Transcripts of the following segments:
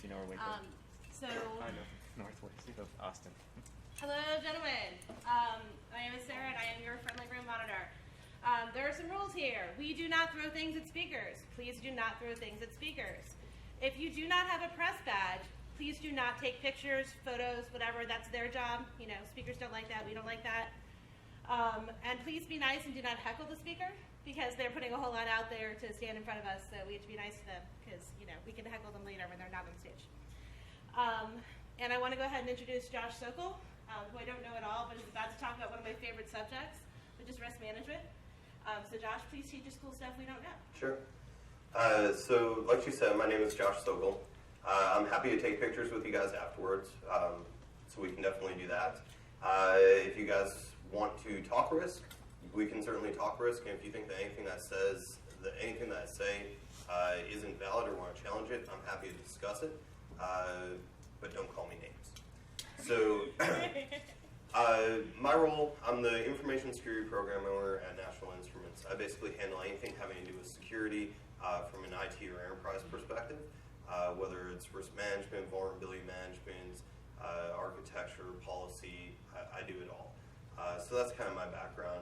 you know where we go. I know, northwest of Austin. Hello, gentlemen. My name is Sarah, and I am your friendly room monitor. There are some rules here. We do not throw things at speakers. Please do not throw things at speakers. If you do not have a press badge, please do not take pictures, photos, whatever. That's their job. You know, speakers don't like that. We don't like that. And please be nice and do not heckle the speaker, because they're putting a whole lot out there to stand in front of us, so we have to be nice to them, because, you know, we can heckle them later when they're not on stage. And I want to go ahead and introduce Josh Sokol, who I don't know at all, but is about to talk about one of my favorite subjects, which is risk management. So Josh, please teach us cool stuff we don't know. Sure. So like she said, my name is Josh Sokol. I'm happy to take pictures with you guys afterwards, so we can definitely do that. If you guys want to talk risk, we can certainly talk risk, and if you think that anything that I say isn't valid or want to challenge it, I'm happy to discuss it, but don't call me names. So, my role, I'm the Information Security Program Owner at National Instruments. I basically handle anything having to do with security from an IT or enterprise perspective, whether it's risk management, vulnerability management, architecture, policy, I do it all. So that's kind of my background.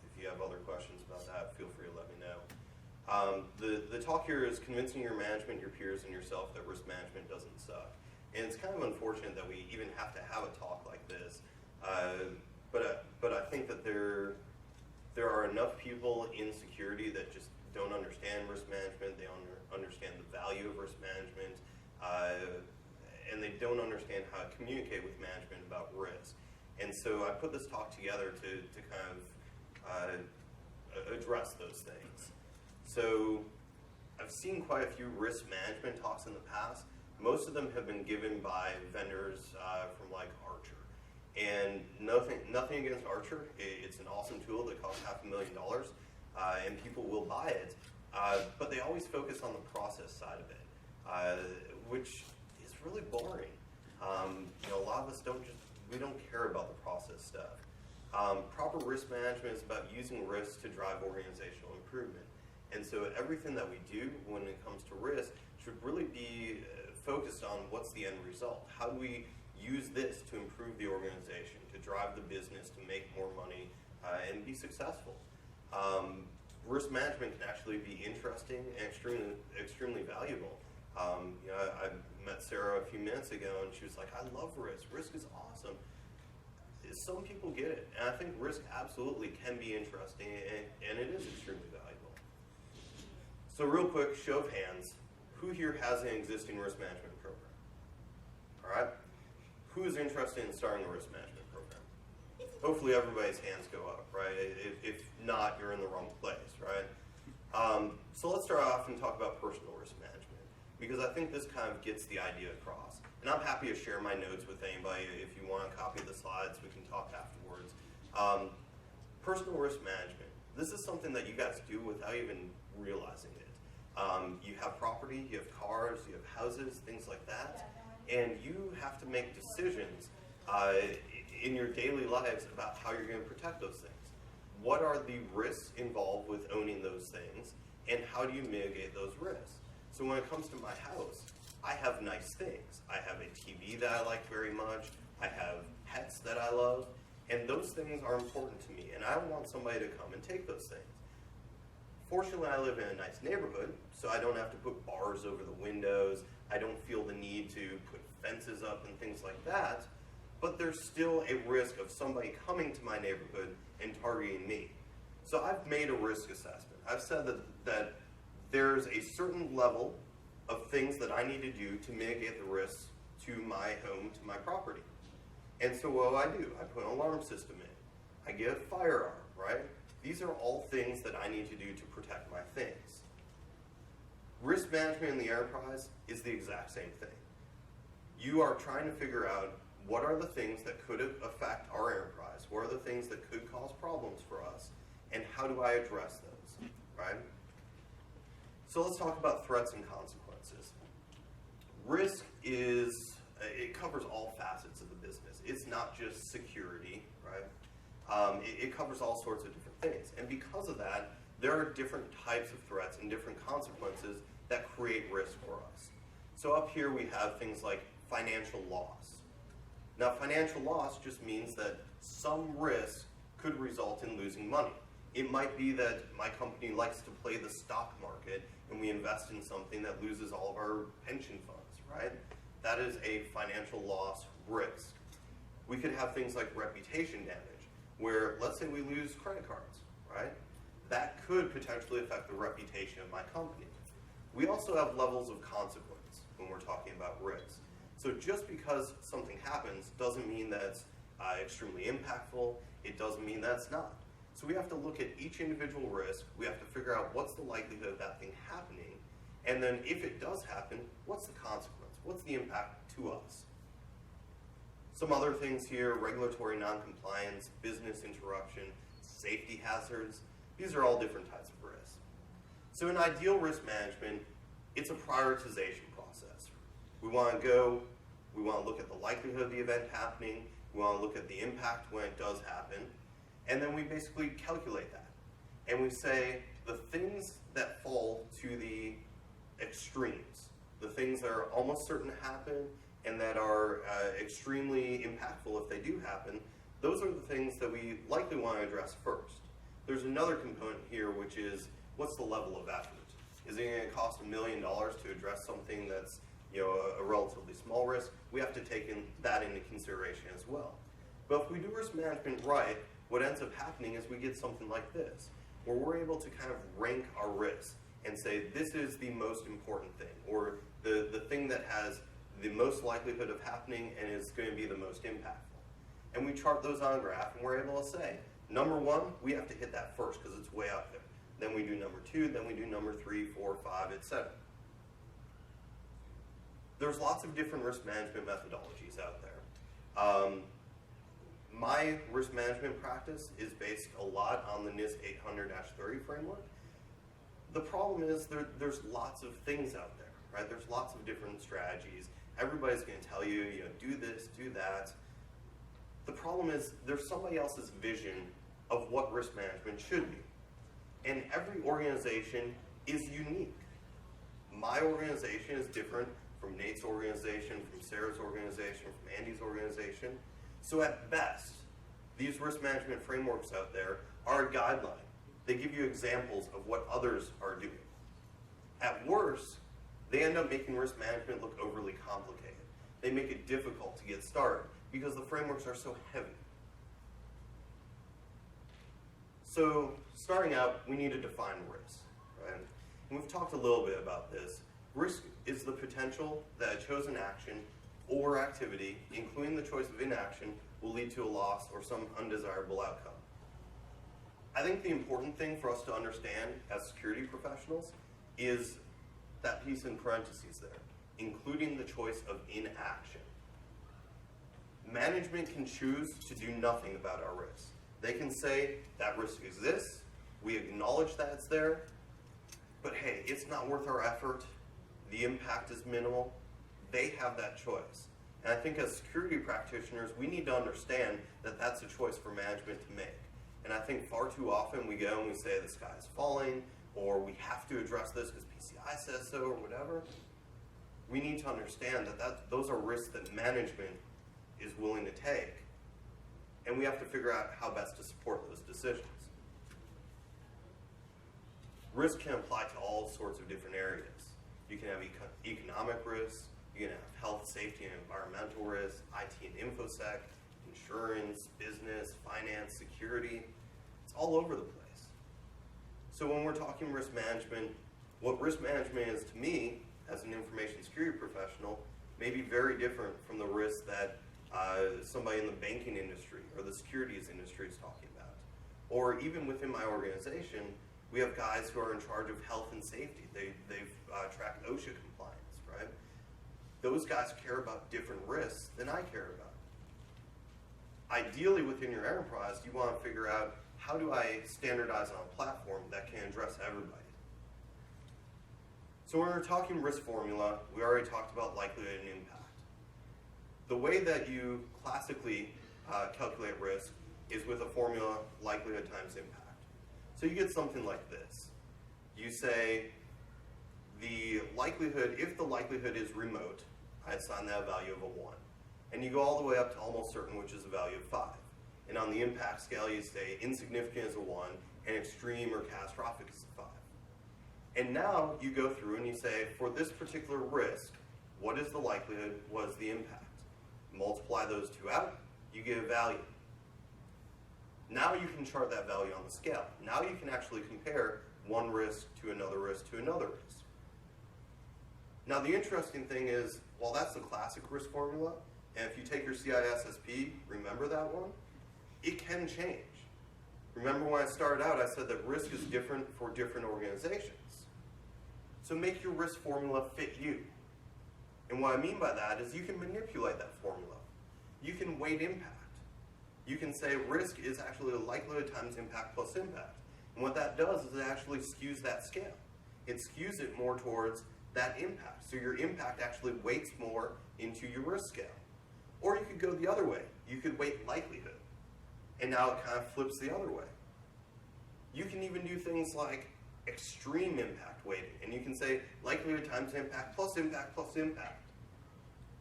If you have other questions about that, feel free to let me know. The talk here is convincing your management, your peers, and yourself that risk management doesn't suck. And it's kind of unfortunate that we even have to have a talk like this. But I think that there are enough people in security that just don't understand risk management. They don't understand the value of risk management, and they don't understand how to communicate with management about risk. And so I put this talk together to kind of address those things. So I've seen quite a few risk management talks in the past. Most of them have been given by vendors from like Archer. And nothing against Archer. It's an awesome tool that costs $500,000, and people will buy it. But they always focus on the process side of it, which is really boring. You know, a lot of us we don't care about the process stuff. Proper risk management is about using risk to drive organizational improvement. And so everything that we do when it comes to risk should really be focused on what's the end result. How do we use this to improve the organization, to drive the business, to make more money, and be successful? Risk management can actually be interesting and extremely valuable. You know, I met Sarah a few minutes ago, and she was like, I love risk. Risk is awesome. Some people get it, and I think risk absolutely can be interesting, and it is extremely valuable. So real quick, show of hands, who here has an existing risk management program? All right? Who is interested in starting a risk management program? Hopefully everybody's hands go up, right? If not, you're in the wrong place, right? So let's start off and talk about personal risk management, because I think this kind of gets the idea across. And I'm happy to share my notes with anybody. If you want a copy of the slides, we can talk afterwards. Personal risk management. This is something that you guys do without even realizing it. You have property, you have cars, you have houses, things like that. And you have to make decisions in your daily lives about how you're going to protect those things. What are the risks involved with owning those things, and how do you mitigate those risks? So when it comes to my house, I have nice things. I have a TV that I like very much. I have pets that I love. And those things are important to me. And I don't want somebody to come and take those things. Fortunately, I live in a nice neighborhood, so I don't have to put bars over the windows. I don't feel the need to put fences up and things like that. But there's still a risk of somebody coming to my neighborhood and targeting me. So I've made a risk assessment. I've said that there's a certain level of things that I need to do to mitigate the risks to my home, to my property. And so what do? I put an alarm system in. I get a firearm, right? These are all things that I need to do to protect my things. Risk management in the enterprise is the exact same thing. You are trying to figure out what are the things that could affect our enterprise, what are the things that could cause problems for us, and how do I address those, right? So let's talk about threats and consequences. Risk it covers all facets of the business. It's not just security, right? It covers all sorts of different things. And because of that, there are different types of threats and different consequences that create risk for us. So up here we have things like financial loss. Now financial loss just means that some risk could result in losing money. It might be that my company likes to play the stock market and we invest in something that loses all of our pension funds, right? That is a financial loss risk. We could have things like reputation damage, where let's say we lose credit cards, right? That could potentially affect the reputation of my company. We also have levels of consequence when we're talking about risks. So just because something happens doesn't mean that's extremely impactful. It doesn't mean that's not. So we have to look at each individual risk. We have to figure out what's the likelihood of that thing happening. And then if it does happen, what's the consequence? What's the impact to us? Some other things here: regulatory noncompliance, business interruption, safety hazards. These are all different types of risks. So in ideal risk management, it's a prioritization process. We want to look at the likelihood of the event happening. We want to look at the impact when it does happen. And then we basically calculate that. And we say the things that fall to the extremes, the things that are almost certain to happen and that are extremely impactful if they do happen, those are the things that we likely want to address first. There's another component here, which is what's the level of effort? Is it going to cost $1 million to address something that's a relatively small risk? We have to take that into consideration as well. But if we do risk management right, what ends up happening is we get something like this, where we're able to kind of rank our risks and say this is the most important thing, or the thing that has the most likelihood of happening and is going to be the most impactful. And we chart those on a graph, and we're able to say, number one, we have to hit that first because it's way up there. Then we do number two, then we do number 3, 4, 5, etc. There's lots of different risk management methodologies out there. My risk management practice is based a lot on the NIST 800-30 framework. The problem is there's lots of things out there, right? There's lots of different strategies. Everybody's going to tell you, do this, do that. The problem is there's somebody else's vision of what risk management should be. And every organization is unique. My organization is different from Nate's organization, from Sarah's organization, from Andy's organization. So at best, these risk management frameworks out there are a guideline. They give you examples of what others are doing. At worst, they end up making risk management look overly complicated. They make it difficult to get started because the frameworks are so heavy. So starting out, we need to define risk, right? And we've talked a little bit about this. Risk is the potential that a chosen action or activity, including the choice of inaction, will lead to a loss or some undesirable outcome. I think the important thing for us to understand as security professionals is that piece in parentheses there, including the choice of inaction. Management can choose to do nothing about our risk. They can say that risk exists, we acknowledge that it's there, but hey, it's not worth our effort, the impact is minimal. They have that choice. And I think as security practitioners, we need to understand that that's a choice for management to make. And I think far too often we go and we say the sky is falling, or we have to address this because PCI says so, or whatever. We need to understand that those are risks that management is willing to take. And we have to figure out how best to support those decisions. Risk can apply to all sorts of different areas. You can have economic risks, you can have health, safety, and environmental risks, IT and InfoSec, insurance, business, finance, security. It's all over the place. So when we're talking risk management, what risk management is to me, as an information security professional, may be very different from the risks that somebody in the banking industry or the securities industry is talking about. Or even within my organization, we have guys who are in charge of health and safety. They've tracked OSHA compliance, right? Those guys care about different risks than I care about. Ideally, within your enterprise, you want to figure out, how do I standardize on a platform that can address everybody? So when we're talking risk formula, we already talked about likelihood and impact. The way that you classically calculate risk is with a formula, likelihood times impact. So you get something like this. You say, the likelihood, if the likelihood is remote, I assign that a value of a 1. And you go all the way up to almost certain, which is a value of 5. And on the impact scale, you say insignificant is a 1, and extreme or catastrophic is a 5. And now you go through and you say, for this particular risk, what is the likelihood, what is the impact? Multiply those two out, you get a value. Now you can chart that value on the scale. Now you can actually compare one risk to another risk to another risk. Now the interesting thing is, while that's the classic risk formula, and if you take your CISSP, remember that one, it can change. Remember when I started out, I said that risk is different for different organizations. So make your risk formula fit you. And what I mean by that is you can manipulate that formula. You can weight impact. You can say risk is actually the likelihood times impact plus impact. And what that does is it actually skews that scale. It skews it more towards that impact. So your impact actually weights more into your risk scale. Or you could go the other way. You could weight likelihood. And now it kind of flips the other way. You can even do things like extreme impact weighting. And you can say likelihood times impact plus impact plus impact.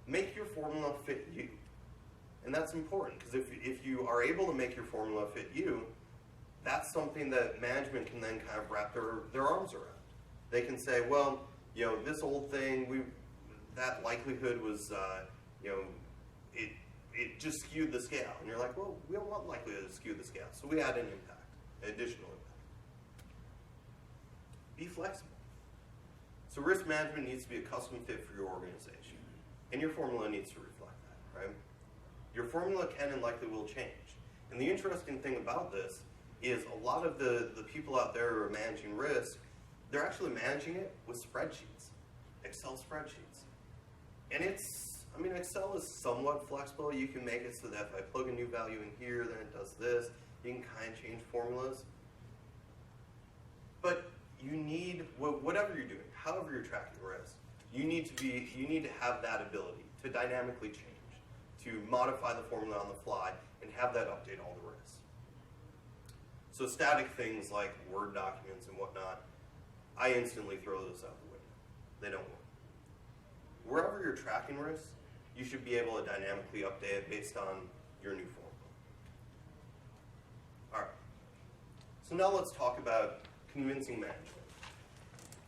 Make your formula fit you. And that's important, because if you are able to make your formula fit you, that's something that management can then kind of wrap their arms around. They can say, well, you know, this old thing, that likelihood was, you know, it just skewed the scale. And you're like, well, we don't want likelihood to skew the scale, so we add an impact, an additional impact. Be flexible. So risk management needs to be a custom fit for your organization, and your formula needs to reflect that, right? Your formula can and likely will change. And the interesting thing about this is a lot of the people out there who are managing risk, they're actually managing it with spreadsheets, Excel spreadsheets. And I mean, Excel is somewhat flexible. You can make it so that if I plug a new value in here, then it does this. You can kind of change formulas. But you need, whatever you're doing, however you're tracking risk, you need to have that ability to dynamically change, to modify the formula on the fly, and have that update all the risks. So static things like Word documents and whatnot, I instantly throw those out the window. They don't work. Wherever you're tracking risks, you should be able to dynamically update it based on your new formula. All right. So now let's talk about convincing management.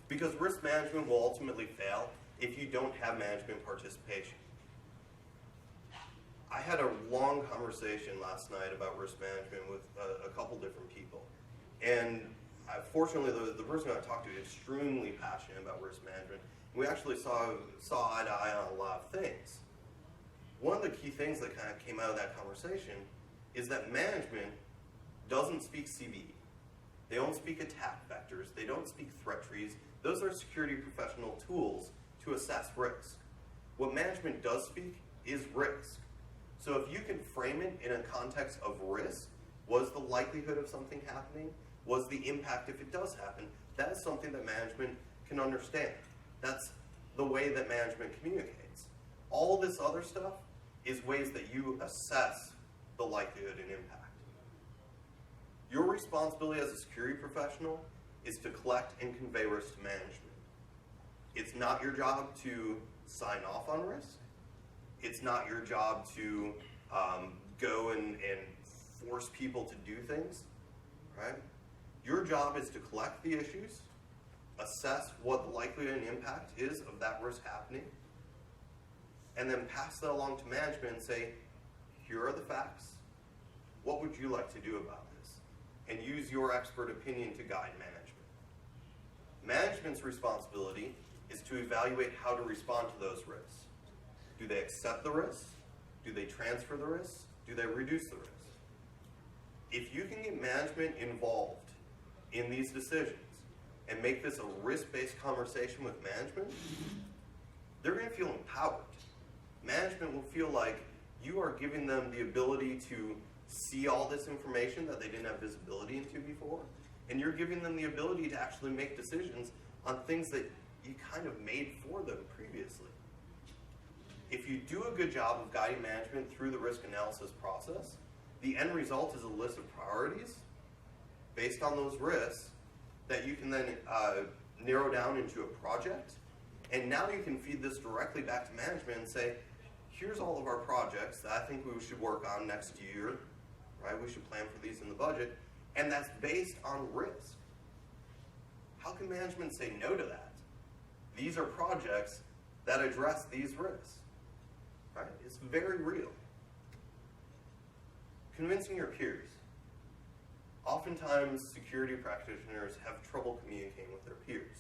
Because risk management will ultimately fail if you don't have management participation. I had a long conversation last night about risk management with a couple different people. And fortunately, the person I talked to is extremely passionate about risk management. We actually saw eye to eye on a lot of things. One of the key things that kind of came out of that conversation is that management doesn't speak CVE. They don't speak attack vectors. They don't speak threat trees. Those are security professional tools to assess risk. What management does speak is risk. So if you can frame it in a context of risk, was the likelihood of something happening? Was the impact if it does happen? That is something that management can understand. That's the way that management communicates. All this other stuff is ways that you assess the likelihood and impact. Your responsibility as a security professional is to collect and convey risk to management. It's not your job to sign off on risk. It's not your job to go and force people to do things, right? Your job is to collect the issues, assess what the likelihood and impact is of that risk happening, and then pass that along to management and say, here are the facts. What would you like to do about this? And use your expert opinion to guide management. Management's responsibility is to evaluate how to respond to those risks. Do they accept the risk? Do they transfer the risk? Do they reduce the risk? If you can get management involved in these decisions and make this a risk-based conversation with management, they're going to feel empowered. Management will feel like you are giving them the ability to see all this information that they didn't have visibility into before, and you're giving them the ability to actually make decisions on things that you kind of made for them previously. If you do a good job of guiding management through the risk analysis process, the end result is a list of priorities based on those risks that you can then narrow down into a project, and now you can feed this directly back to management and say, here's all of our projects that I think we should work on next year, right? We should plan for these in the budget, and that's based on risk. How can management say no to that? These are projects that address these risks, right? It's very real. Convincing your peers. Oftentimes, security practitioners have trouble communicating with their peers,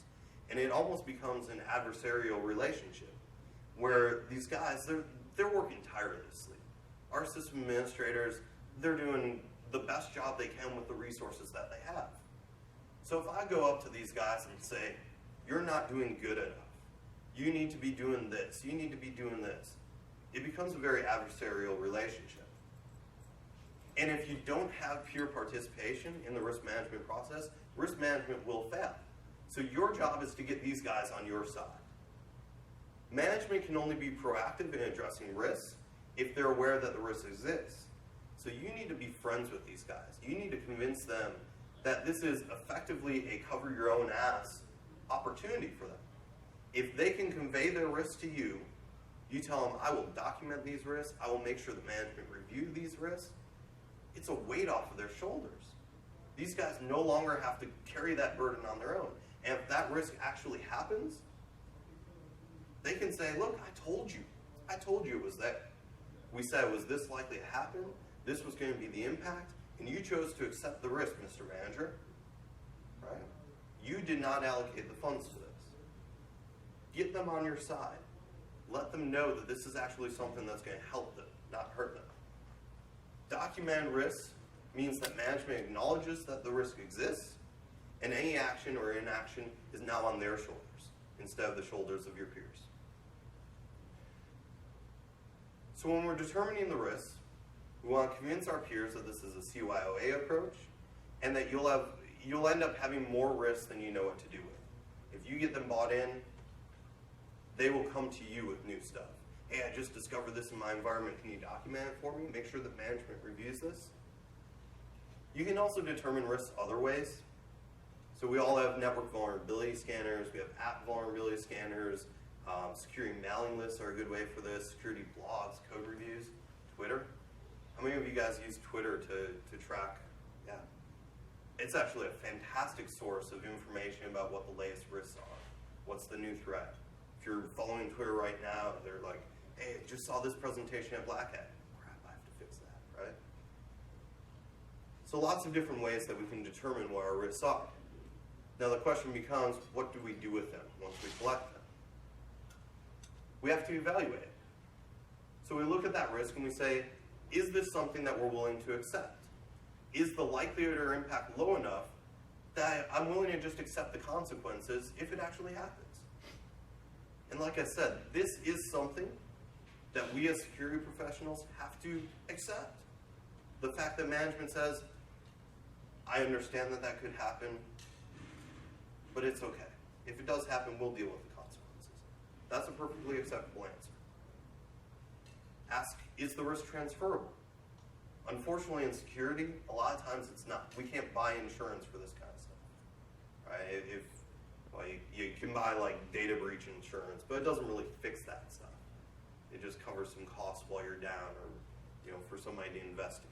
and it almost becomes an adversarial relationship where these guys, they're working tirelessly. Our system administrators, they're doing the best job they can with the resources that they have. So if I go up to these guys and say, you're not doing good enough, you need to be doing this, you need to be doing this, it becomes a very adversarial relationship. And if you don't have peer participation in the risk management process, risk management will fail. So your job is to get these guys on your side. Management can only be proactive in addressing risks if they're aware that the risk exists. So you need to be friends with these guys. You need to convince them that this is effectively a cover your own ass opportunity for them. If they can convey their risks to you, you tell them, I will document these risks, I will make sure that management review these risks. It's a weight off of their shoulders. These guys no longer have to carry that burden on their own. And if that risk actually happens, they can say, look, I told you it was there. We said it was this likely to happen, this was going to be the impact, and you chose to accept the risk, Mr. Manager. Right? You did not allocate the funds to this. Get them on your side. Let them know that this is actually something that's going to help them, not hurt them. Documented risk means that management acknowledges that the risk exists, and any action or inaction is now on their shoulders instead of the shoulders of your peers. So when we're determining the risks, we want to convince our peers that this is a CYOA approach, and that you'll end up having more risks than you know what to do with. If you get them bought in, they will come to you with new stuff. Hey, I just discovered this in my environment. Can you document it for me? Make sure that management reviews this. You can also determine risks other ways. So we all have network vulnerability scanners. We have app vulnerability scanners. Security mailing lists are a good way for this. Security blogs, code reviews, Twitter. How many of you guys use Twitter to track? Yeah. It's actually a fantastic source of information about what the latest risks are. What's the new threat? If you're following Twitter right now, they're like, hey, I just saw this presentation at Black Hat. Crap, I have to fix that, right? So lots of different ways that we can determine what our risks are. Now the question becomes, what do we do with them once we collect them? We have to evaluate it. So we look at that risk and we say, is this something that we're willing to accept? Is the likelihood or impact low enough that I'm willing to just accept the consequences if it actually happens? And like I said, this is something that we as security professionals have to accept. The fact that management says, I understand that that could happen, but it's okay. If it does happen, we'll deal with the consequences. That's a perfectly acceptable answer. Ask, is the risk transferable? Unfortunately, in security, a lot of times it's not. We can't buy insurance for this kind of stuff. Right? You can buy like data breach insurance, but it doesn't really fix that stuff. It just covers some costs while you're down, or for somebody to investigate.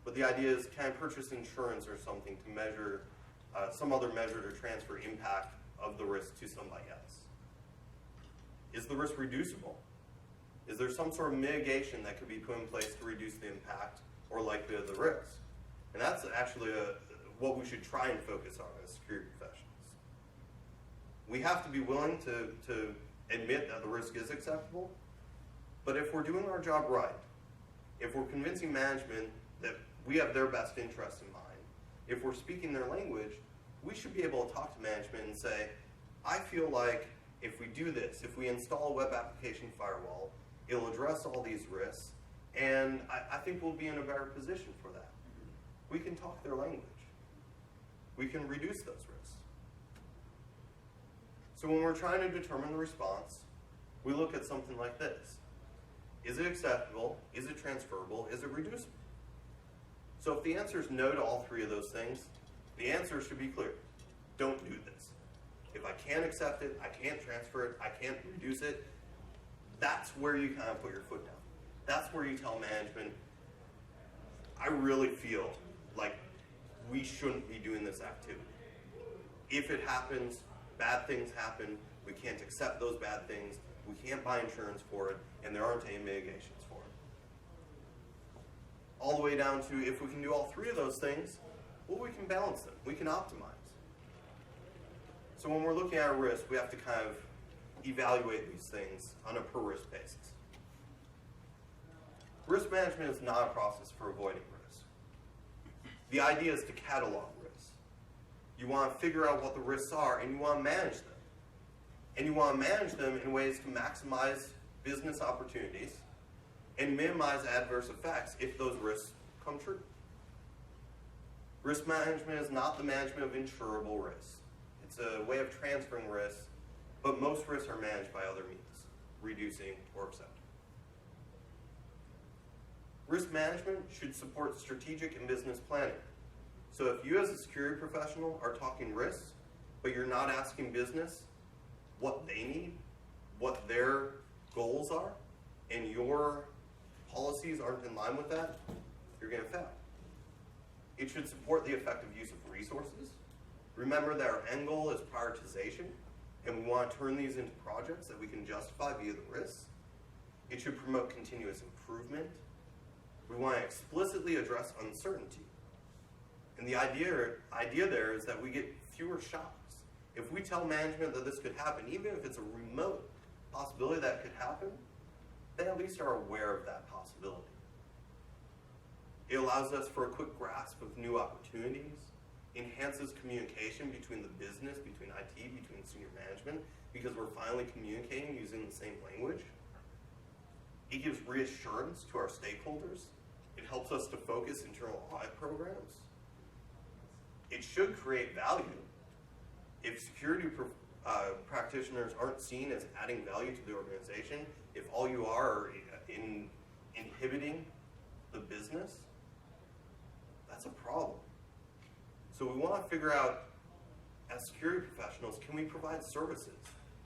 But the idea is, can I purchase insurance or something to measure some other measure to transfer impact of the risk to somebody else? Is the risk reducible? Is there some sort of mitigation that could be put in place to reduce the impact or likelihood of the risk? And that's actually what we should try and focus on as security professionals. We have to be willing to admit that the risk is acceptable, but if we're doing our job right, if we're convincing management that we have their best interest in mind, if we're speaking their language, we should be able to talk to management and say, I feel like if we do this, if we install a web application firewall, it'll address all these risks, and I think we'll be in a better position for that. We can talk their language. We can reduce those risks. So when we're trying to determine the response, we look at something like this. Is it acceptable? Is it transferable? Is it reducible? So if the answer is no to all three of those things, the answer should be clear. Don't do this. If I can't accept it, I can't transfer it, I can't reduce it, that's where you kind of put your foot down. That's where you tell management, I really feel like we shouldn't be doing this activity. If it happens, bad things happen, we can't accept those bad things, we can't buy insurance for it, and there aren't any mitigations for it. All the way down to if we can do all three of those things, well, we can balance them, we can optimize. So when we're looking at a risk, we have to kind of evaluate these things on a per risk basis. Risk management is not a process for avoiding risk. The idea is to catalog risks. You want to figure out what the risks are, and you want to manage them. And you want to manage them in ways to maximize business opportunities and minimize adverse effects if those risks come true. Risk management is not the management of insurable risks. It's a way of transferring risks, but most risks are managed by other means, reducing or accepting. Risk management should support strategic and business planning. So if you as a security professional are talking risks, but you're not asking business what they need, what their goals are, and your policies aren't in line with that, you're going to fail. It should support the effective use of resources. Remember that our end goal is prioritization, and we want to turn these into projects that we can justify via the risks. It should promote continuous improvement. We want to explicitly address uncertainty. And the idea there is that we get fewer shocks. If we tell management that this could happen, even if it's a remote possibility that could happen, they at least are aware of that possibility. It allows us for a quick grasp of new opportunities, enhances communication between the business, between IT, between senior management, because we're finally communicating using the same language. It gives reassurance to our stakeholders. It helps us to focus internal audit programs. It should create value. If security practitioners aren't seen as adding value to the organization, if all you are inhibiting the business, that's a problem. So we want to figure out, as security professionals, can we provide services?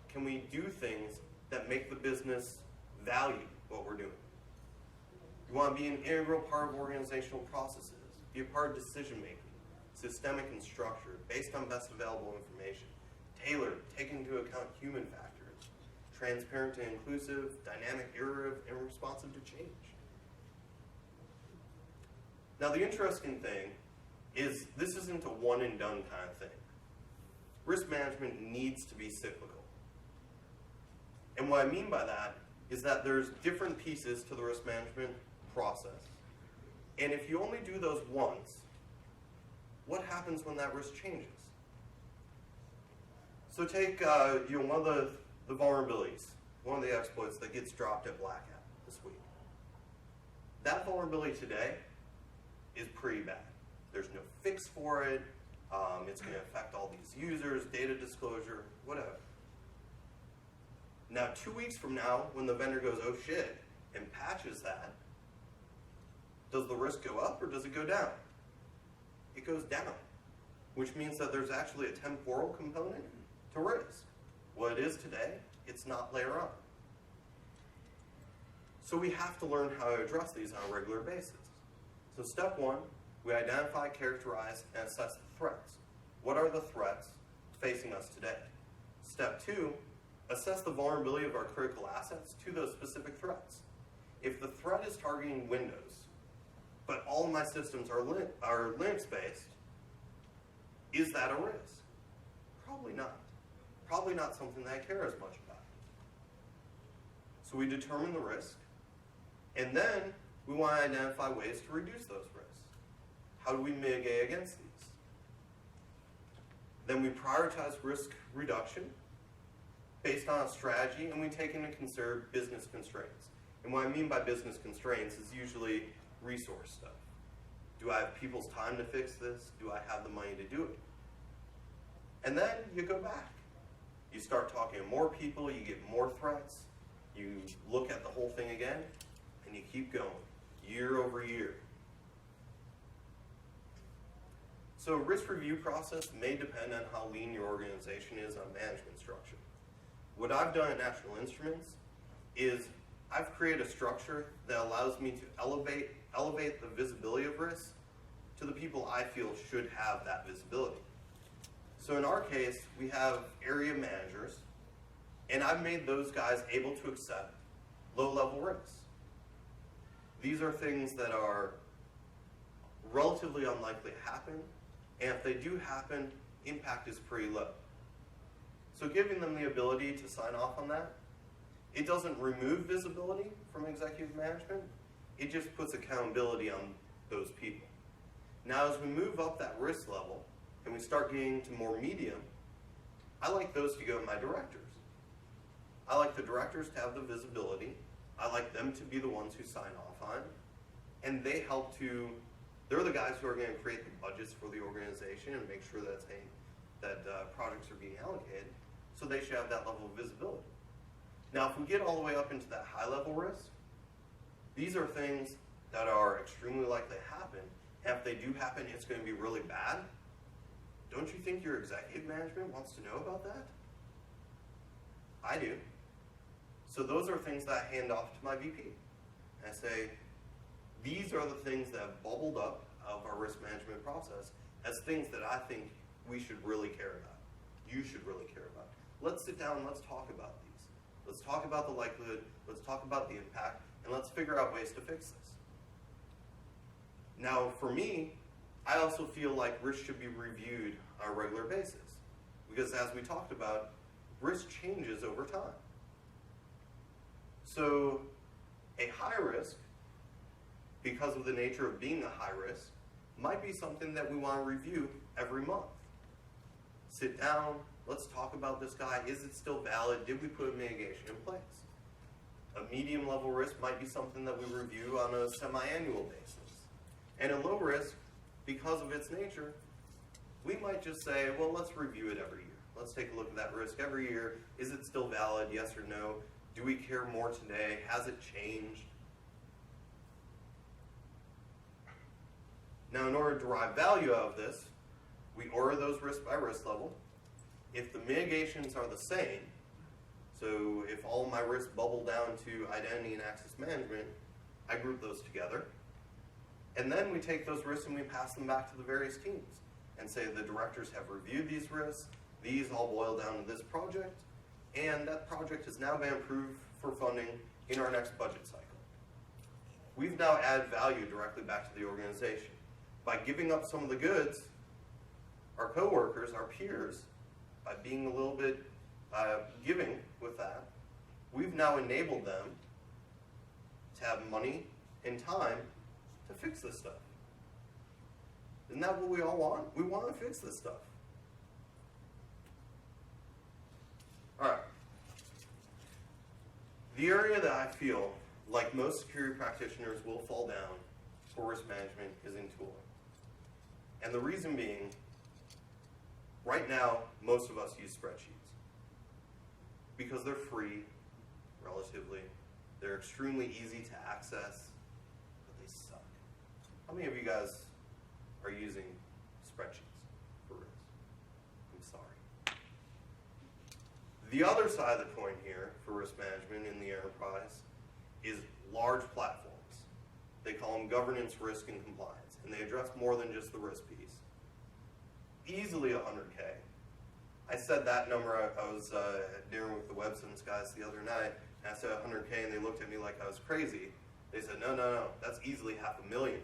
Can we do things that make the business value what we're doing? You want to be an integral part of organizational processes, be a part of decision making, systemic and structured, based on best available information, tailored, taking into account human factors, transparent and inclusive, dynamic, iterative, and responsive to change. Now the interesting thing is this isn't a one and done kind of thing. Risk management needs to be cyclical. And what I mean by that is that there's different pieces to the risk management process. And if you only do those once, what happens when that risk changes? So take one of the vulnerabilities, one of the exploits that gets dropped at Black Hat this week. That vulnerability today is pretty bad. There's no fix for it. It's going to affect all these users, data disclosure, whatever. Now, 2 weeks from now, when the vendor goes, oh shit, and patches that, does the risk go up or does it go down? It goes down, which means that there's actually a temporal component to risk. What it is today, it's not later on. So we have to learn how to address these on a regular basis. So step one, we identify, characterize, and assess the threats. What are the threats facing us today? Step two, assess the vulnerability of our critical assets to those specific threats. If the threat is targeting Windows, but all of my systems are Linux-based, is that a risk? Probably not. Probably not something that I care as much about. So we determine the risk, and then we want to identify ways to reduce those risks. How do we mitigate against these? Then we prioritize risk reduction based on a strategy, and we take into consider business constraints. And what I mean by business constraints is usually resource stuff. Do I have people's time to fix this? Do I have the money to do it? And then you go back. You start talking to more people, you get more threats, you look at the whole thing again, and you keep going, year over year. So a risk review process may depend on how lean your organization is on management structure. What I've done at National Instruments is I've created a structure that allows me to elevate the visibility of risk to the people I feel should have that visibility. So in our case, we have area managers, and I've made those guys able to accept low-level risks. These are things that are relatively unlikely to happen, and if they do happen, impact is pretty low. So giving them the ability to sign off on that, it doesn't remove visibility from executive management, it just puts accountability on those people. Now as we move up that risk level, and we start getting to more medium, I like those to go to my directors. I like the directors to have the visibility, I like them to be the ones who sign off on, and they help to, they're the guys who are going to create the budgets for the organization and make sure that projects are being allocated, so they should have that level of visibility. Now, if we get all the way up into that high-level risk, these are things that are extremely likely to happen, and if they do happen, it's going to be really bad. Don't you think your executive management wants to know about that? I do. So those are things that I hand off to my VP. And I say, these are the things that have bubbled up out of our risk management process as things that I think we should really care about. You should really care about. Let's sit down and let's talk about these. Let's talk about the likelihood, let's talk about the impact, and let's figure out ways to fix this. Now, for me, I also feel like risk should be reviewed on a regular basis. Because as we talked about, risk changes over time. So, a high risk, because of the nature of being a high risk, might be something that we want to review every month. Sit down, let's talk about this guy. Is it still valid? Did we put a mitigation in place? A medium level risk might be something that we review on a semi-annual basis. And a low risk, because of its nature, we might just say, well, let's review it every year. Let's take a look at that risk every year. Is it still valid? Yes or no? Do we care more today? Has it changed? Now, in order to derive value out of this, we order those risk by risk level. If the mitigations are the same, so if all my risks bubble down to identity and access management, I group those together. And then we take those risks and we pass them back to the various teams and say the directors have reviewed these risks, these all boil down to this project, and that project has now been approved for funding in our next budget cycle. We've now added value directly back to the organization. By giving up some of the goods, our coworkers, our peers, by being a little bit giving with that, we've now enabled them to have money and time to fix this stuff. Isn't that what we all want? We want to fix this stuff. All right. The area that I feel like most security practitioners will fall down for risk management is in tooling. And the reason being, right now, most of us use spreadsheets because they're free, relatively. They're extremely easy to access, but they suck. How many of you guys are using spreadsheets for risk? I'm sorry. The other side of the coin here for risk management in the enterprise is large platforms. They call them governance, risk, and compliance, and they address more than just the risk piece. Easily 100K. I said that number, I was dinner with the WebSense guys the other night, and I said 100K, and they looked at me like I was crazy. They said, no, that's easily $500,000.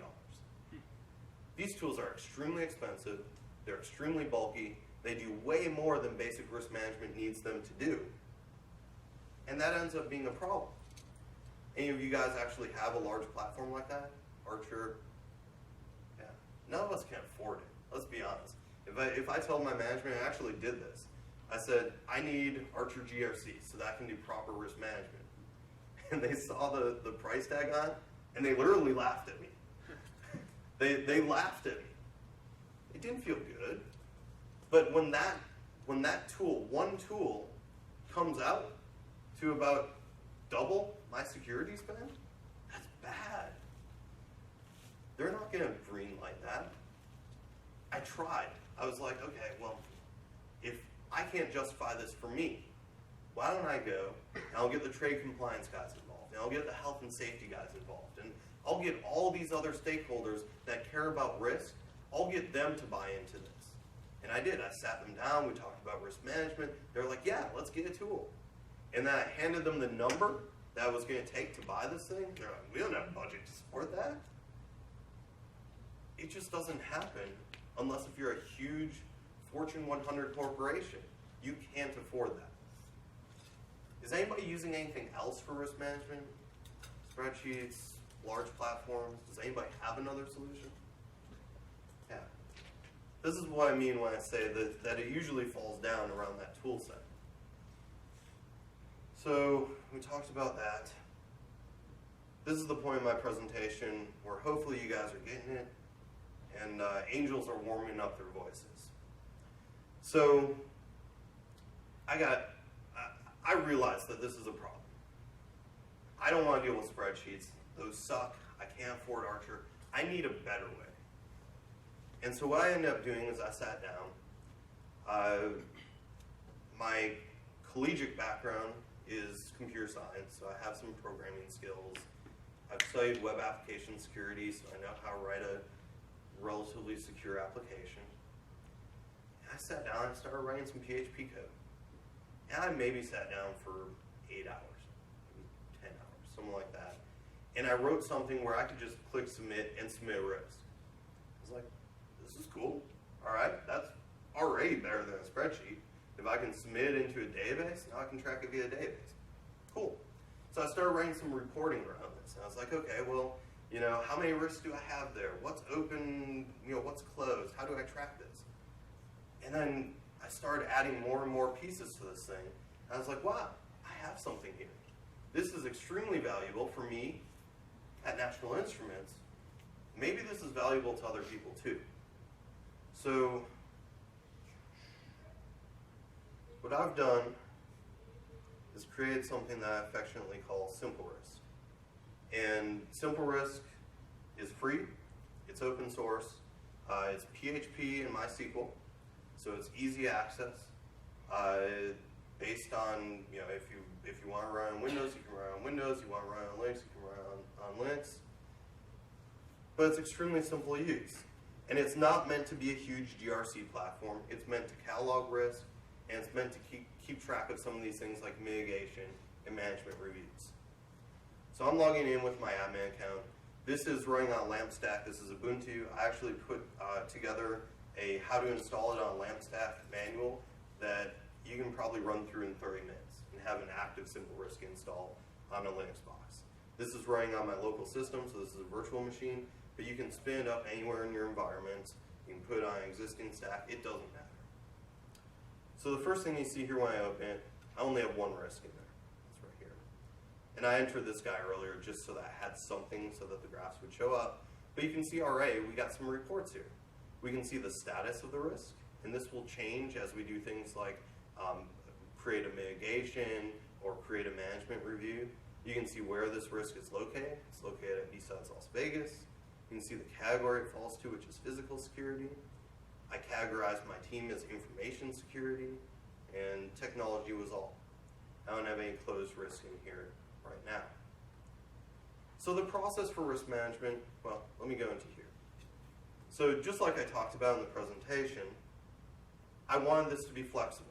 These tools are extremely expensive, they're extremely bulky, they do way more than basic risk management needs them to do. And that ends up being a problem. Any of you guys actually have a large platform like that? Archer? Yeah. None of us can afford it, let's be honest. If I told my management, I actually did this. I said, I need Archer GRC so that I can do proper risk management. And they saw the price tag on it, and they literally laughed at me. They laughed at me. It didn't feel good. But when that tool, one tool, comes out to about double my security spend, that's bad. They're not going to greenlight that. I tried. I was like, okay, well, if I can't justify this for me, why don't I go and I'll get the trade compliance guys involved, and I'll get the health and safety guys involved, and I'll get all these other stakeholders that care about risk, I'll get them to buy into this. And I did. I sat them down, we talked about risk management. They're like, yeah, let's get a tool. And then I handed them the number that I was going to take to buy this thing. They're like, we don't have a budget to support that. It just doesn't happen unless if you're a huge Fortune 100 corporation. You can't afford that. Is anybody using anything else for risk management? Spreadsheets, large platforms? Does anybody have another solution? Yeah. This is what I mean when I say that it usually falls down around that tool set. So we talked about that. This is the point of my presentation where hopefully you guys are getting it and angels are warming up their voices. So I realized that this is a problem. I don't want to deal with spreadsheets. Those suck. I can't afford Archer. I need a better way. And so what I ended up doing is I sat down. My collegiate background is computer science, so I have some programming skills. I've studied web application security, so I know how to write a relatively secure application. And I sat down and started writing some PHP code. And I maybe sat down for 8 hours, maybe 10 hours, something like that. And I wrote something where I could just click submit and submit a risk. I was like, this is cool. All right, that's already better than a spreadsheet. If I can submit it into a database, now I can track it via database. Cool. So I started writing some reporting around this. And I was like, okay, well, how many risks do I have there? What's open? What's closed? How do I track this? And then I started adding more and more pieces to this thing. And I was like, wow, I have something here. This is extremely valuable for me at National Instruments. Maybe this is valuable to other people too. So what I've done is create something that I affectionately call Simple Risk. And Simple Risk is free, it's open source, it's PHP and MySQL, so it's easy access. Based on, if you want to run on Windows, you can run on Windows. You want to run on Linux, you can run on Linux. But it's extremely simple to use. And it's not meant to be a huge GRC platform. It's meant to catalog risk, and it's meant to keep track of some of these things like mitigation and management reviews. So I'm logging in with my admin account. This is running on LampStack. This is Ubuntu. I actually put together a how to install it on LampStack manual that you can probably run through in 30 minutes and have an active Simple Risk install on a Linux box. This is running on my local system, so this is a virtual machine, but you can spin it up anywhere in your environment. You can put it on an existing stack. It doesn't matter. So the first thing you see here when I open it, I only have one risk in there. It's right here. And I entered this guy earlier just so that I had something so that the graphs would show up. But you can see already we got some reports here. We can see the status of the risk, and this will change as we do things like create a mitigation or create a management review. You can see where this risk is located. It's located at BSides Las Vegas. You can see the category it falls to, which is physical security. I categorized my team as information security, and technology was all. I don't have any closed risk in here right now. So the process for risk management, well, let me go into here. So just like I talked about in the presentation, I wanted this to be flexible.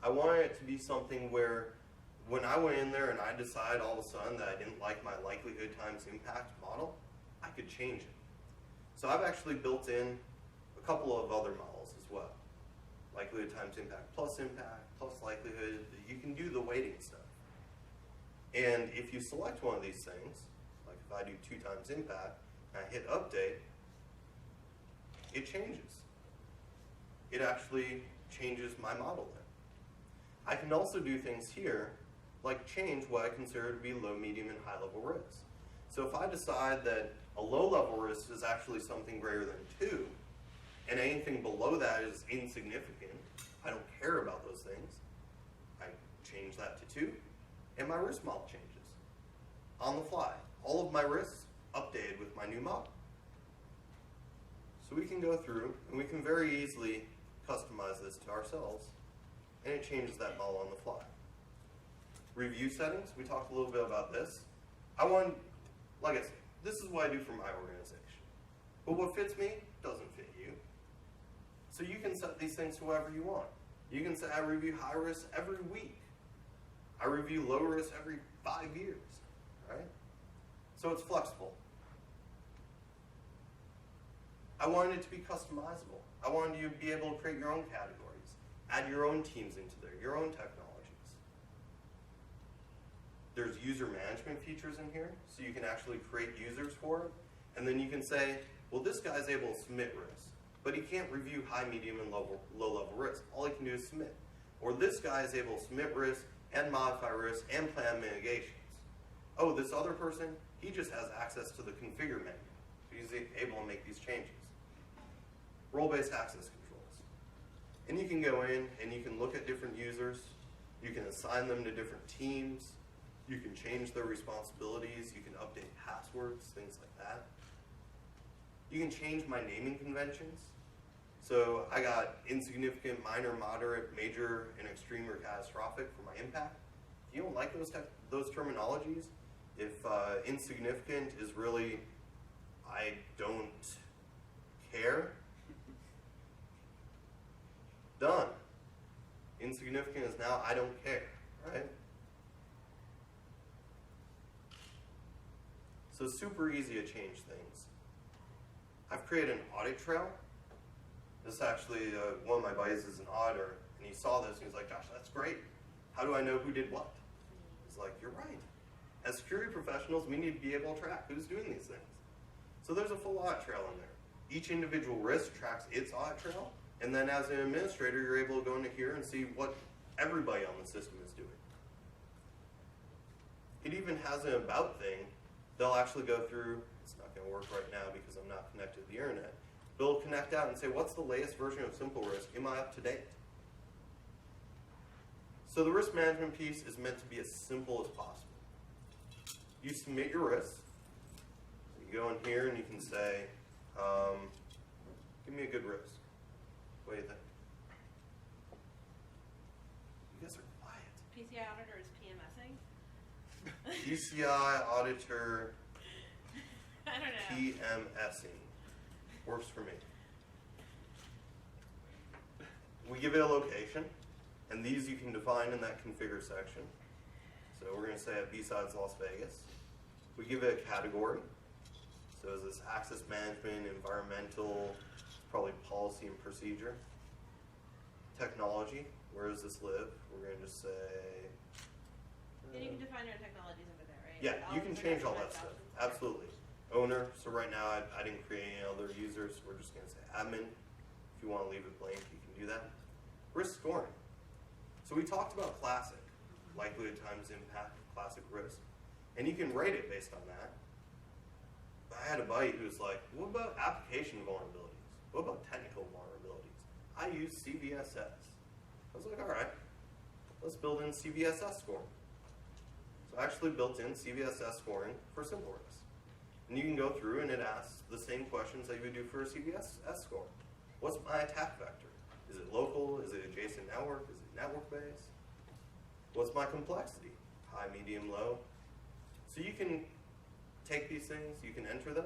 I wanted it to be something where when I went in there and I decided all of a sudden that I didn't like my likelihood times impact model, I could change it. So I've actually built in a couple of other models as well. Likelihood times impact plus likelihood. You can do the weighting stuff. And if you select one of these things, like if I do 2 times impact and I hit update, it changes. It actually changes my model then. I can also do things here, like change what I consider to be low, medium, and high level risks. So if I decide that a low level risk is actually something greater than 2, and anything below that is insignificant, I don't care about those things, I change that to 2, and my risk model changes on the fly. All of my risks updated with my new model. So we can go through and we can very easily customize this to ourselves, and it changes that model on the fly. Review settings, we talked a little bit about this. Like I said, this is what I do for my organization. But what fits me doesn't fit you. So you can set these things to whatever you want. You can say I review high risk every week. I review low risk every 5 years, right? So it's flexible. I wanted it to be customizable. I wanted you to be able to create your own categories, add your own teams into there, your own technologies. There's user management features in here, so you can actually create users for it. And then you can say, well, this guy's able to submit risk, but he can't review high, medium, and low-level risk. All he can do is submit. Or this guy is able to submit risk and modify risk and plan mitigations. Oh, this other person, he just has access to the configure menu. So he's able to make these changes. Role-based access controls. And you can go in and you can look at different users. You can assign them to different teams. You can change their responsibilities. You can update passwords, things like that. You can change my naming conventions. So I got insignificant, minor, moderate, major, and extreme or catastrophic for my impact. If you don't like those terminologies, if insignificant is really, I don't care, done. Insignificant is now, I don't care, right? So super easy to change things. I've created an audit trail. This actually, one of my buddies is an auditor, and he saw this and he's like, Josh, that's great. How do I know who did what? He's like, you're right. As security professionals, we need to be able to track who's doing these things. So there's a full audit trail in there. Each individual risk tracks its audit trail, and then as an administrator, you're able to go into here and see what everybody on the system is doing. It even has an about thing. They'll actually go through, it's not going to work right now because I'm not connected to the internet. They'll connect out and say, what's the latest version of Simple Risk? Am I up to date? So the risk management piece is meant to be as simple as possible. You submit your risks. You go in here and you can say, give me a good risk. What do you think? You guys are quiet. PCI auditor is PMSing? PCI auditor I don't know. PMSing. Works for me. We give it a location, and these you can define in that configure section. So we're going to say at BSides Las Vegas. We give it a category. So is this access management, environmental, probably policy and procedure. Technology, where does this live? We're going to just say... And you can define your own technologies under there, right? Yeah, Like you can change all that stuff. Absolutely. Owner, so right now I didn't create any other users. We're just going to say admin. If you want to leave it blank, you can do that. Risk scoring. So we talked about classic, likelihood times impact, classic risk. And you can rate it based on that. I had a buddy who was like, what about application vulnerabilities? What about technical vulnerabilities? I use CVSS. I was like, all right, let's build in CVSS scoring. So I actually built in CVSS scoring for simple risk. And you can go through and it asks the same questions that you would do for a CVSS score. What's my attack vector? Is it local? Is it adjacent network? Is it network-based? What's my complexity? High, medium, low? So you can take these things, you can enter them,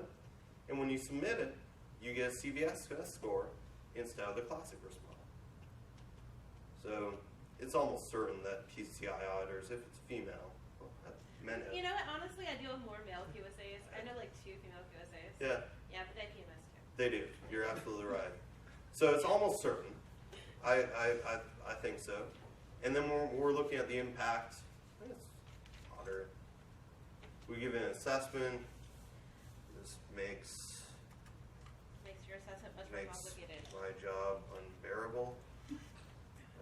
and when you submit it, you get a CVSS score instead of the classic risk model. So it's almost certain that PCI auditors, if it's female, men have. You know what? Honestly, I deal with more male QSAs. I know like 2 female QSAs. Yeah. Yeah, but they PMS too. They do. You're absolutely right. So it's almost certain. I think so. And then we're looking at the impact. I think it's moderate. We give an assessment. This makes your assessment much more complicated. my job unbearable.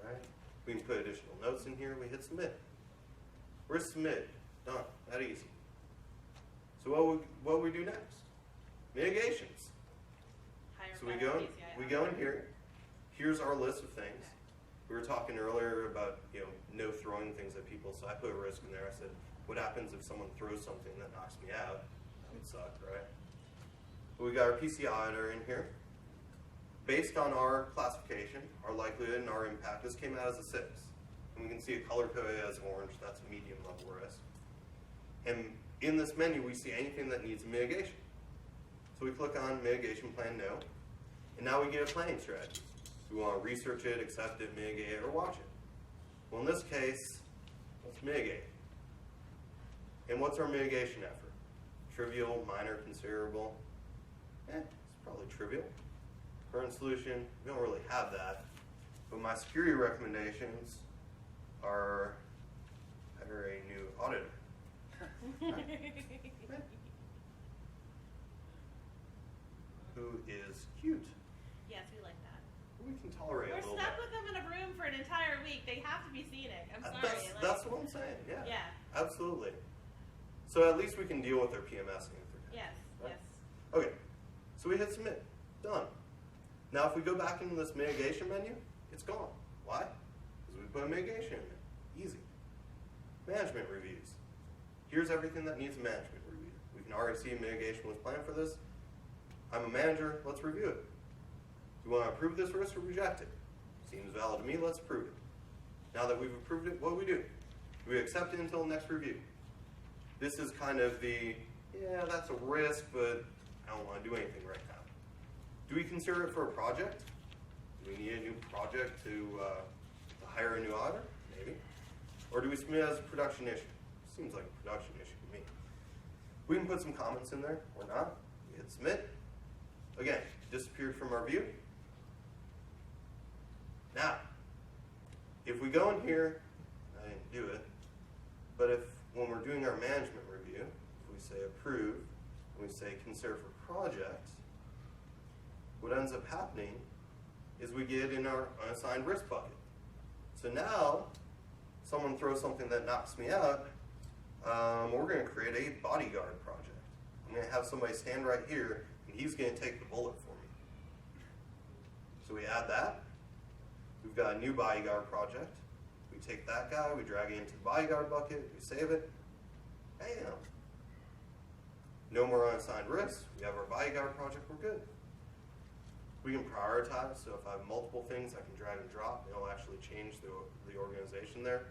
Right? We can put additional notes in here. We hit submit. Risk submit. Done. That easy. So what we do next? Mitigations. So we go in here. Here's our list of things. We were talking earlier about no throwing things at people. So I put a risk in there. I said, what happens if someone throws something that knocks me out? That would suck, right? But we got our PCI auditor in here. based on our classification, our likelihood and our impact, this came out as a 6. And we can see it color-coded as orange. That's a medium level risk. And in this menu, we see anything that needs mitigation. So we click on mitigation plan, no. And now we get a planning strategy. Do we want to research it, accept it, mitigate it, or watch it? Well, in this case, let's mitigate. And what's our mitigation effort? Trivial, minor, considerable? It's probably trivial. Current solution, we don't really have that. But my security recommendations are hire a new auditor. Who is cute. Yes, we like that. We can tolerate We're a little stuck bit. with them in a room for an entire week. They have to be scenic. I'm sorry. That's what I'm saying, yeah. Yeah. Absolutely. So at least we can deal with their PMSing if they're Yes, right? yes. Okay, so we hit submit, done. Now if we go back into this mitigation menu, it's gone. Why? Because we put a mitigation in there, easy. Management reviews. Here's everything that needs a management review. We can already see mitigation was planned for this. I'm a manager, let's review it. Do you want to approve this risk or reject it? Seems valid to me, let's approve it. Now that we've approved it, what do? We accept it until the next review. This is kind of the, yeah, that's a risk, but I don't want to do anything right now. Do we consider it for a project? Do we need a new project to hire a new auditor? Maybe. Or do we submit it as a production issue? Seems like a production issue to me. We can put some comments in there or not. We hit submit. Again, disappeared from our view. Now, if we go in here, I didn't do it, but if when we're doing our management review, if we say approve, and we say consider for project, what ends up happening is we get in our unassigned risk bucket. So now, someone throws something that knocks me out, we're going to create a bodyguard project. I'm going to have somebody stand right here, and he's going to take the bullet for me. So we add that. We've got a new bodyguard project. We take that guy, we drag it into the bodyguard bucket, we save it. Bam! No more unassigned risks. We have our bodyguard project, we're good. We can prioritize, so if I have multiple things, I can drag and drop. It'll actually change the organization there.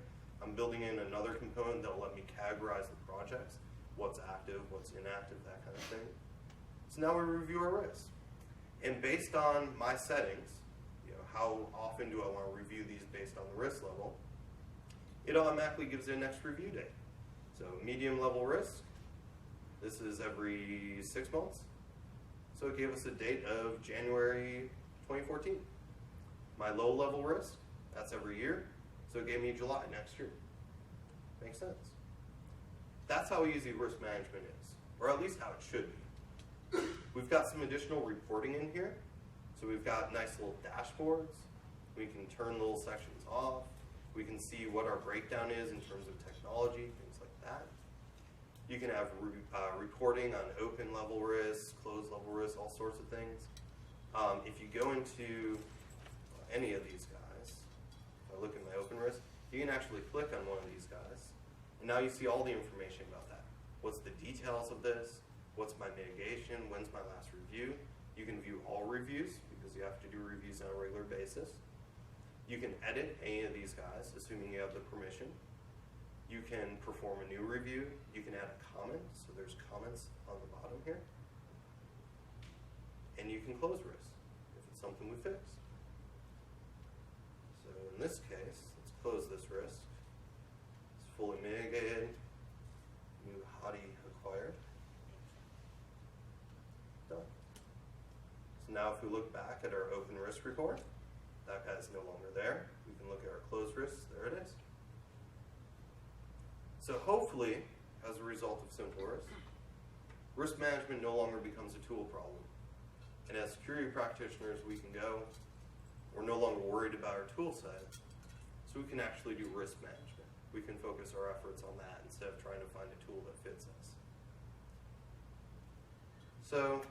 I'm building in another component that'll let me categorize the projects, what's active, what's inactive, that kind of thing. So now we review our risks. And based on my settings, how often do I want to review these based on the risk level, it automatically gives it a next review date. So medium level risk, this is every 6 months. So it gave us a date of January 2014. My low level risk, that's every year. So it gave me July next year. Makes sense. That's how easy risk management is, or at least how it should be. We've got some additional reporting in here. So we've got nice little dashboards. We can turn little sections off. We can see what our breakdown is in terms of technology, things like that. You can have reporting on open level risk, closed level risk, all sorts of things. If you go into any of these guys, if I look at my open risk, you can actually click on one of these guys. And now you see all the information about that. What's the details of this? What's my mitigation? When's my last review? You can view all reviews, because you have to do reviews on a regular basis. You can edit any of these guys, assuming you have the permission. You can perform a new review. You can add a comment, so there's comments on the bottom here. And you can close risk, if it's something we fix. So in this case, let's close this risk. It's fully mitigated, new hottie acquired. Done. So now if we look back at our open risk report, that guy's no longer there. We can look at our closed risks, there it is. So hopefully, as a result of simple risk management no longer becomes a tool problem. And as security practitioners, we can go, we're no longer worried about our tool set, so we can actually do risk management. We can focus our efforts on that instead of trying to find a tool that fits us. So,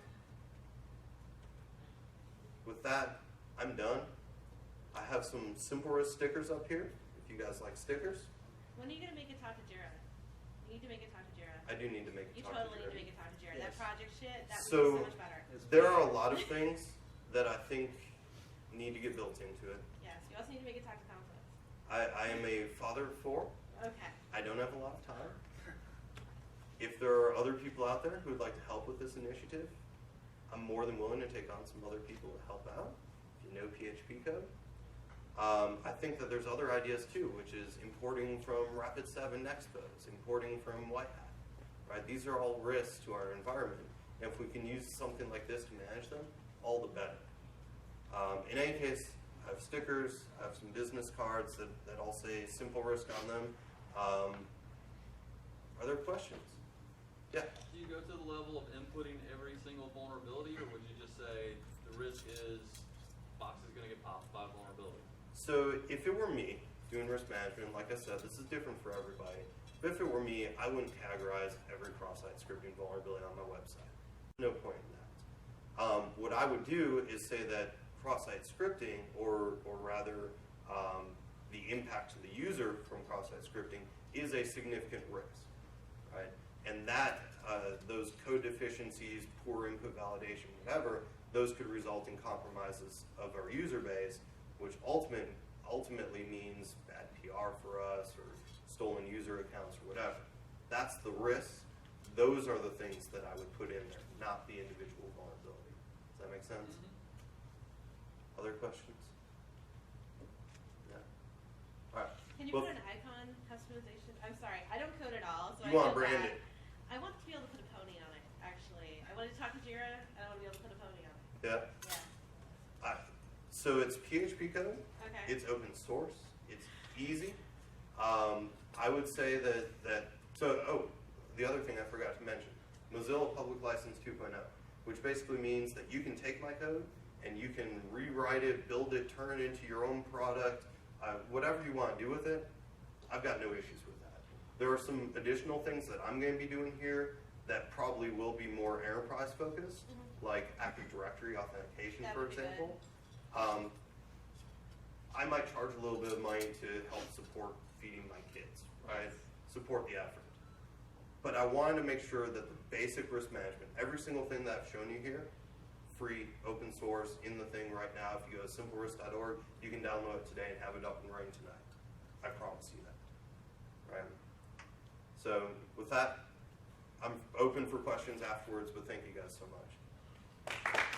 with that, I'm done. I have some simple risk stickers up here, if you guys like stickers. When are you going to make it talk to Jira? You need to make it talk to Jira. I do need to make it You talk totally to need to Jira. make it talk to Jira. Yes. That project shit, that would So, be so much better. there are a lot of things that I think need to get built into it. Yes, you also need to make it tax conflict. I am a father of 4. Okay. I don't have a lot of time. If there are other people out there who would like to help with this initiative, I'm more than willing to take on some other people to help out. If you know PHP code. I think that there's other ideas too, which is importing from Rapid7 Expos, importing from White Hat. Right? These are all risks to our environment. And if we can use something like this to manage them, all the better. In any case, I have stickers, I have some business cards that all say simple risk on them. Are there questions? Yeah? Do you go to the level of inputting every single vulnerability, or would you just say the risk is box is going to get popped by a vulnerability? So if it were me doing risk management, like I said, this is different for everybody. But if it were me, I wouldn't categorize every cross-site scripting vulnerability on my website. No point in that. What I would do is say that cross-site scripting, or rather the impact to the user from cross-site scripting, is a significant risk, right? And that those code deficiencies, poor input validation, whatever, those could result in compromises of our user base, which ultimately means bad PR for us, or stolen user accounts, or whatever. That's the risk. Those are the things that I would put in there, not the individual vulnerability. Does that make sense? Mm-hmm. Other questions? Yeah. All right. Can you put an icon customization? I'm sorry, I don't code at all, so You want to brand it? I want to be able to put a pony on it, actually. I want to talk to Jira, and I want to be able to put a pony on it. Yeah. Yeah. So it's PHP code. Okay. It's open source. It's easy. I would say the other thing I forgot to mention, Mozilla Public License 2.0, which basically means that you can take my code and you can rewrite it, build it, turn it into your own product, whatever you want to do with it. I've got no issues with that. There are some additional things that I'm going to be doing here that probably will be more enterprise focused, like Active Directory authentication, That for would be example. I might charge a little bit of money to help support feeding my kids, right? Support the effort. But I wanted to make sure that the basic risk management, every single thing that I've shown you here, free, open source, in the thing right now. If you go to simplerisk.org, you can download it today and have it up and running tonight. I promise you that, right? So with that, I'm open for questions afterwards, but thank you guys so much.